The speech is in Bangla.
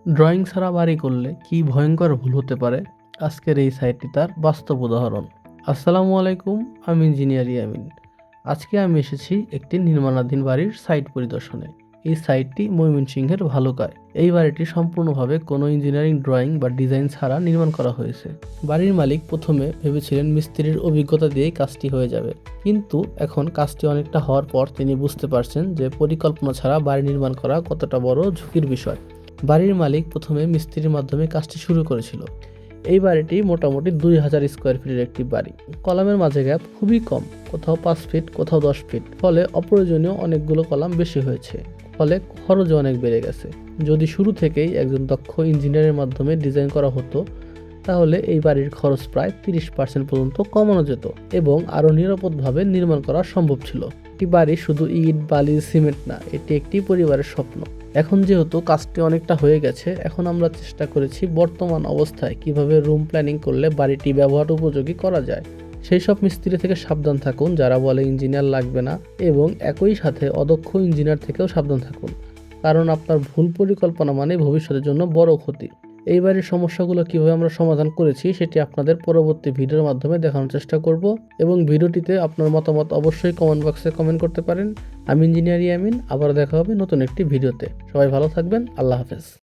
ড্রয়িং ছাড়া বাড়ি করলে কি ভয়ঙ্কর ভুল হতে পারে, আজকের এই সাইটটি তার বাস্তব উদাহরণ। আসসালামু আলাইকুম, আমি ইঞ্জিনিয়ার ইয়ামিন। আজকে আমি এসেছি একটি নির্মাণাধীন বাড়ির সাইট পরিদর্শনে। এই সাইটটি ময়মনসিংহের ভালুকায়। এই বাড়িটি সম্পূর্ণভাবে কোনো ইঞ্জিনিয়ারিং ড্রয়িং বা ডিজাইন ছাড়া নির্মাণ করা হয়েছে। বাড়ির মালিক প্রথমে ভেবেছিলেন মিস্ত্রির অভিজ্ঞতা দিয়েই কাজটি হয়ে যাবে, কিন্তু এখন কাজটি অনেকটা হওয়ার পর তিনি বুঝতে পারছেন যে পরিকল্পনা ছাড়া বাড়ি নির্মাণ করা কতটা বড় ঝুঁকির বিষয়। বাড়ির মালিক প্রথমে মিস্ত্রির মাধ্যমে কাজটি শুরু করেছিল। এই বাড়িটি মোটামুটি 2000 স্কোয়ার ফিটের একটি বাড়ি। কলামের মাঝে গ্যাপ খুবই কম, কোথাও 5 ফিট, কোথাও 10 ফিট। ফলে অপ্রয়োজনীয় অনেকগুলো কলাম বেশি হয়েছে, ফলে খরচও অনেক বেড়ে গেছে। যদি শুরু থেকেই একজন দক্ষ ইঞ্জিনিয়ারের মাধ্যমে ডিজাইন করা হতো, তাহলে এই বাড়ির খরচ প্রায় 30% পর্যন্ত কমানো যেত এবং আরও নিরাপদভাবে নির্মাণ করা সম্ভব ছিল। একটি বাড়ি শুধু ইট, বালি, সিমেন্ট না, এটি একটি পরিবারের স্বপ্ন। এখন যেহেতু কাজটি অনেকটা হয়ে গেছে, এখন আমরা চেষ্টা করেছি বর্তমান অবস্থায় কিভাবে রুম প্ল্যানিং করলে বাড়িটি ব্যবহার উপযোগী করা যায়। সেই সব মিস্ত্রি থেকে সাবধান থাকুন যারা বলে ইঞ্জিনিয়ার লাগবে না, এবং একই সাথে অদক্ষ ইঞ্জিনিয়ার থেকেও সাবধান থাকুন, কারণ আপনার ভুল পরিকল্পনা মানে ভবিষ্যতের জন্য বড় ক্ষতি। এই বাড়ির সমস্যাগুলো কিভাবে আমরা সমাধান করেছি সেটি আপনাদের পরবর্তী ভিডিওর মাধ্যমে দেখানোর চেষ্টা করব, এবং ভিডিওটিতে আপনার মতামত অবশ্যই কমেন্ট বক্সে কমেন্ট করতে পারেন। আমি ইঞ্জিনিয়ার ইয়ামিন, আবার দেখা হবে নতুন একটি ভিডিওতে। সবাই ভালো থাকবেন, আল্লাহ হাফেজ।